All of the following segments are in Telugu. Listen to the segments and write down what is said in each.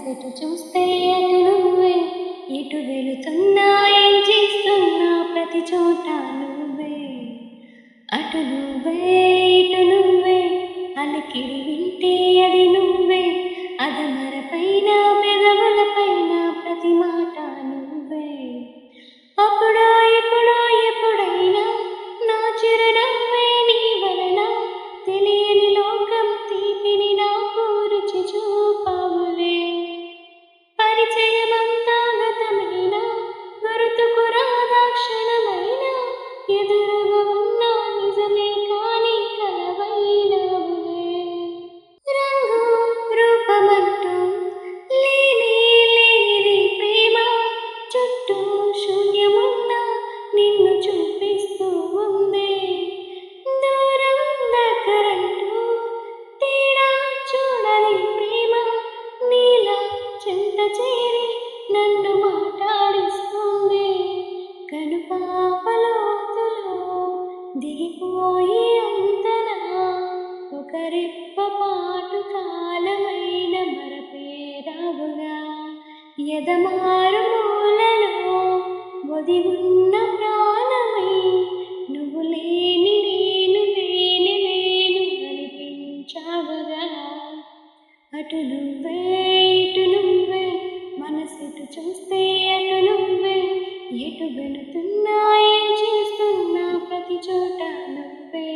మనసెటు చూస్తే అటు నువ్వే, ఎటు వెళుతున్నా ఏం చేస్తున్నా ప్రతి చోట నువ్వే. అటు నువ్వే ఇటు నువ్వే, అలికిడి వింటే అది నువ్వే, అదమరపైన పెదవులపైన ప్రతి మాట నువ్వే. అప్పుడో ఇప్పుడో ఎప్పుడైనా నా చిరునవ్వే నీ వలన, తెలియని లోకం తీపిని నాకు రుచి చూపావులే. పరిచయమంతా గతమైన, గుర్తుకు రాదా క్షణమైన, ఎదురుగా ఉన్న నిజమే కాని కలవైనవులే. రంగు రూపమంటూ లేనే లేనిది ప్రేమ, చుట్టూ శూన్యమున్న నిన్ను చూపిస్తూ ఉందే. దూరం దగ్గరంటూ తేడా చూడని ప్రేమ, నీలా చెంత చేరి నన్ను మాట్లాడిస్తుంది. కనుపాపలోతులో దిగిపోయి అంతనా, ఒక రెప్ప పాటు కాలమైన మరపేరావుగా. ఎదమారు మూలలో ఒదిగున్న ప్రాణమై, నువ్వు లేని నేను లేని లేను అనిపించావుగా. అటు నువ్వే ఇటు నువ్వే, మనసెటు చూస్తే అటు నువ్వే, ఎటు వెళుతున్నా ఏం చేస్తున్నా ప్రతి చోట నువ్వే.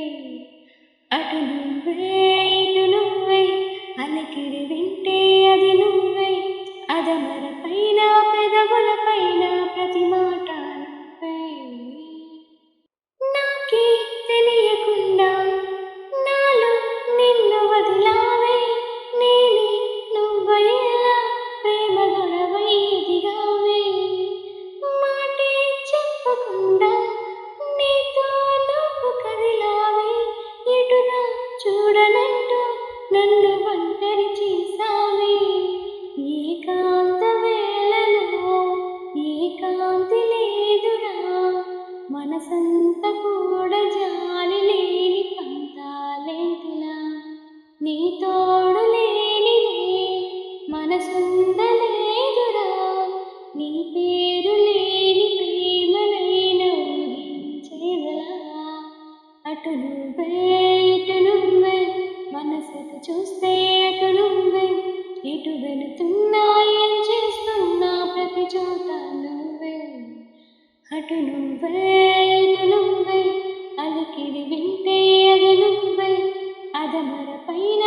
అటు నువ్వే ఇటు నువ్వే, అలికిడి వింటే అది నువ్వే, అదమరపైన పెదవులపైన ప్రతి మాట నువ్వే. నాకే తెలియకుండా నాలో నిన్ను వదిలావే, నేనే నువ్వయ్యేలా ప్రేమ గొడవై ఎదిగావే. మాటే చెప్పకుండా నీతో నువ్వు కదిలావే, ఎటుగా చూడనంటూ నన్ను ఒంటరి చేసావే. ఏకాంత వేళలో ఏకాంతి లేదురా, మనసంత కూడా జాలి లేని పంతాలేంటిలా. నీ తోడు లేనిదే మనసుండలేదురా, నీ పేరు లేని ప్రేమలైన ఊహించేదలా. అటు నువ్వే ఇటు నువ్వే, మనసెటు చూస్తే అటు నువ్వే, ఎటు వెళుతున్నా ఏం చేస్తున్నా ప్రతి చోట నువ్వే. అటు నువ్వే ఇటు నువ్వే, అలికిడి వింటే అది నువ్వే, అదమరపైన